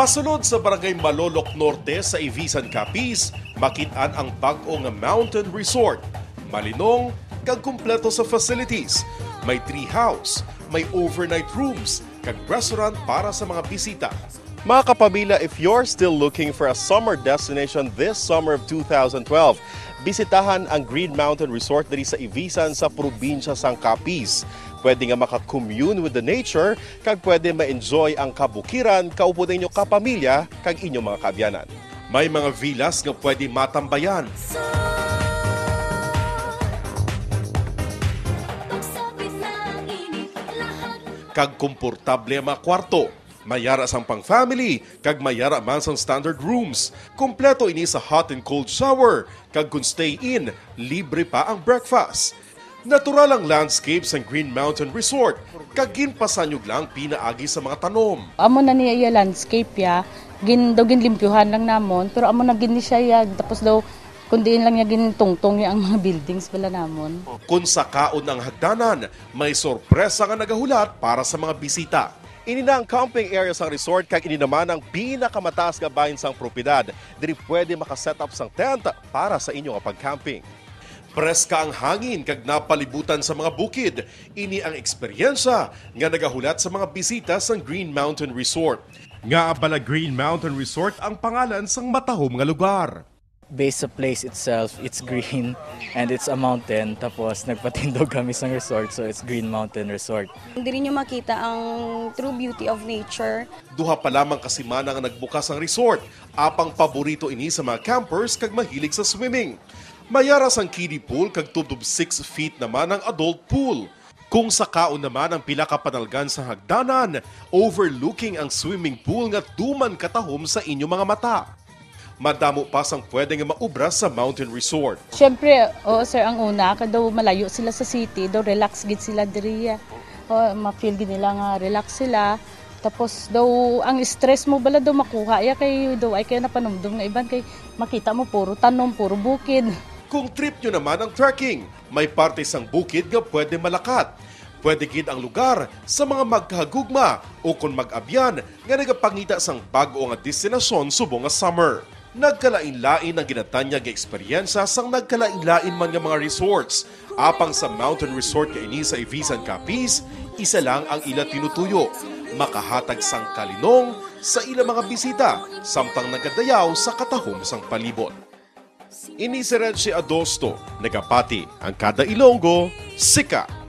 Pasunod sa Barangay Malolok Norte sa Ivisan, Capiz, makitaan ang bag-ong mountain resort. Malinong, kag kumpleto sa facilities. May tree house, may overnight rooms, kag restaurant para sa mga bisita. Mga kapamilya, if you're still looking for a summer destination this summer of 2012, bisitahan ang Green Mountain Resort diri sa Ivisan sa probinsya sang Capiz. Pwede nga maka-commune with the nature, kag pwede ma-enjoy ang kabukiran, kaupo ninyo kapamilya, kag inyong mga kabyanan. May mga villas nga pwede matambayan. Kag komportable ang mga kwarto. Mayara sang pang-family, kag mayara man sang standard rooms. Kompleto ini sa hot and cold shower, kag kung stay in, libre pa ang breakfast. Natural ang landscape sa Green Mountain Resort, kag ginpasanyog lang pinaagi sa mga tanom. Amo na niya iya landscape ya, ginlimpyuhan lang namon, pero amo na gini siya ya, tapos daw kundiin lang niya ginitungtong ang mga buildings pala namon. Kung sa kaon ng hagdanan, may sorpresa nga nagahulat para sa mga bisita. Ini na ang camping area sa resort, kag ini naman ang pinakamataas nga bahin sang propiedad. Diri pwede makaset up sang tent para sa inyong pag-camping. Preska ang hangin kag napalibutan sa mga bukid. Ini ang eksperyensya nga nagahulat sa mga bisita sa Green Mountain Resort. Nga abala Green Mountain Resort ang pangalan sang matahom nga lugar. Based sa place itself, it's green and it's a mountain. Tapos nagpatindog kami sa resort, so it's Green Mountain Resort. Hindi rin nyo makita ang true beauty of nature. Duha pa lamang kasimana nga nagbukas ang resort. Apang paborito ini sa mga campers kag mahilig sa swimming. Mayaras ang kiddie pool kag tubdob 6 feet naman ang adult pool. Kung sa kaon naman ang pila ka panalgan sa hagdanan, overlooking ang swimming pool nga duman katahom sa inyong mga mata. Madamo pa sang pwede nga maubra sa Mountain Resort. Siyempre, sir, ang una, daw malayo sila sa city, daw relax gid sila diriya. Ma-feel gid nila nga relax sila. Tapos daw ang stress mo bala daw makuha ya kay daw ay kay napanumdum nga iban kay makita mo puro tanom, puro bukid. Kung trip nyo naman ang trekking, may parte sang bukid nga pwede malakat. Pwede gid ang lugar sa mga magkahagugma o kung mag-abyan nga nagapangita sang bago nga destinasyon subong nga summer. Nagkalain-lain ang ginatanya nga eksperyensya sang nagkalain-lain man nga mga resorts. Apang sa Mountain Resort kay ini sa Ivisan, Capiz, isa lang ang ila tinutuyo. Makahatag sang kalinong sa ila mga bisita, samtang nagadayaw sa katahom sang palibot. Ini si Renzi Adosto, nagapati ang kada Ilonggo, Sika!